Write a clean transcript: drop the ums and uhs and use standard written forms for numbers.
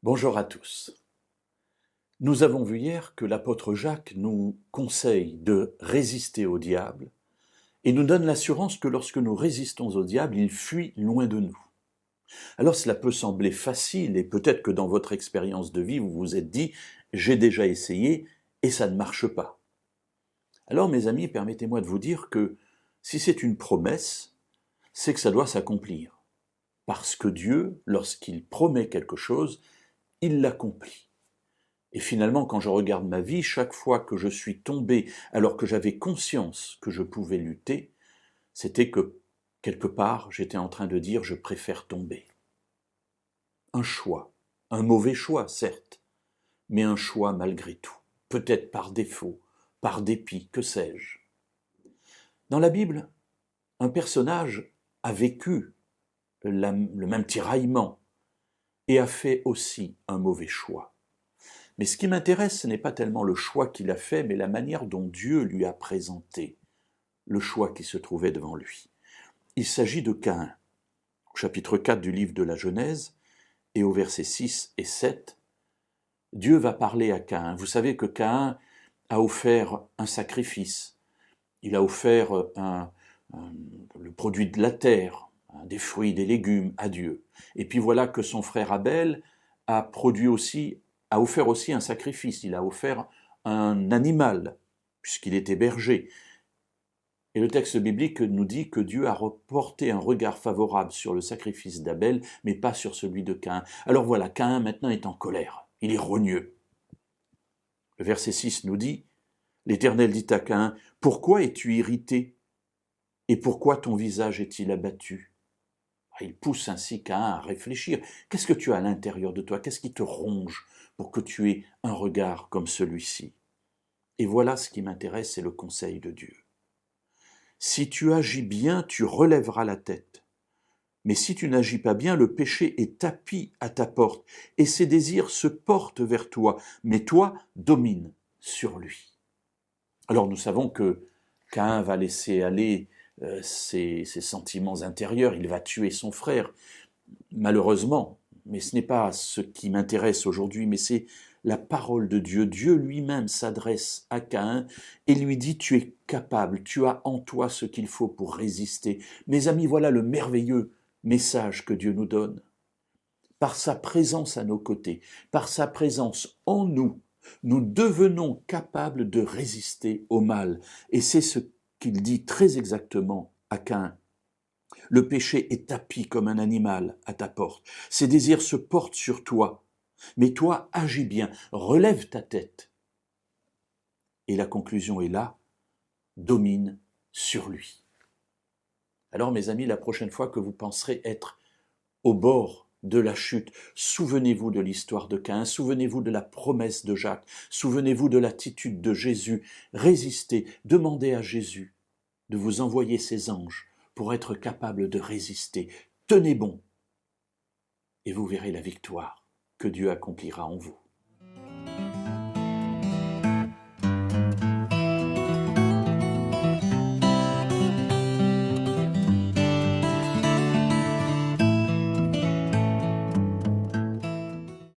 Bonjour à tous. Nous avons vu hier que l'apôtre Jacques nous conseille de résister au diable et nous donne l'assurance que lorsque nous résistons au diable, il fuit loin de nous. Alors cela peut sembler facile et peut-être que dans votre expérience de vie, vous vous êtes dit « j'ai déjà essayé et ça ne marche pas ». Alors mes amis, permettez-moi de vous dire que si c'est une promesse, c'est que ça doit s'accomplir. Parce que Dieu, lorsqu'il promet quelque chose, il l'accomplit. Et finalement, quand je regarde ma vie, chaque fois que je suis tombé, alors que j'avais conscience que je pouvais lutter, c'était que, quelque part, j'étais en train de dire « je préfère tomber ». Un choix, un mauvais choix, certes, mais un choix malgré tout, peut-être par défaut, par dépit, que sais-je. Dans la Bible, un personnage a vécu le même tiraillement et a fait aussi un mauvais choix. Mais ce qui m'intéresse, ce n'est pas tellement le choix qu'il a fait, mais la manière dont Dieu lui a présenté le choix qui se trouvait devant lui. Il s'agit de Caïn. Au chapitre 4 du livre de la Genèse, et au verset 6 et 7, Dieu va parler à Caïn. Vous savez que Caïn a offert un sacrifice. Il a offert le produit de la terre, des fruits, des légumes à Dieu. Et puis voilà que son frère Abel a offert aussi un sacrifice, il a offert un animal, puisqu'il était berger. Et le texte biblique nous dit que Dieu a reporté un regard favorable sur le sacrifice d'Abel, mais pas sur celui de Caïn. Alors voilà, Caïn maintenant est en colère, il est rogneux. Le verset 6 nous dit, l'Éternel dit à Caïn, « Pourquoi es-tu irrité? Et pourquoi ton visage est-il abattu ?» Il pousse ainsi Caïn à réfléchir. Qu'est-ce que tu as à l'intérieur de toi? Qu'est-ce qui te ronge pour que tu aies un regard comme celui-ci? Et voilà ce qui m'intéresse, c'est le conseil de Dieu. Si tu agis bien, tu relèveras la tête. Mais si tu n'agis pas bien, le péché est tapi à ta porte, et ses désirs se portent vers toi, mais toi domine sur lui. Alors nous savons que Caïn va laisser aller ses sentiments intérieurs, il va tuer son frère, malheureusement, mais ce n'est pas ce qui m'intéresse aujourd'hui, mais c'est la parole de Dieu. Dieu lui-même s'adresse à Caïn et lui dit « Tu es capable, tu as en toi ce qu'il faut pour résister ». Mes amis, voilà le merveilleux message que Dieu nous donne. Par sa présence à nos côtés, par sa présence en nous, nous devenons capables de résister au mal. Et c'est ce qu'il dit très exactement à Caïn. Le péché est tapi comme un animal à ta porte. Ses désirs se portent sur toi. Mais toi, agis bien, relève ta tête. Et la conclusion est là, domine sur lui. Alors mes amis, la prochaine fois que vous penserez être au bord de la chute, souvenez-vous de l'histoire de Caïn, souvenez-vous de la promesse de Jacques, souvenez-vous de l'attitude de Jésus. Résistez, demandez à Jésus de vous envoyer ses anges pour être capable de résister. Tenez bon et vous verrez la victoire que Dieu accomplira en vous.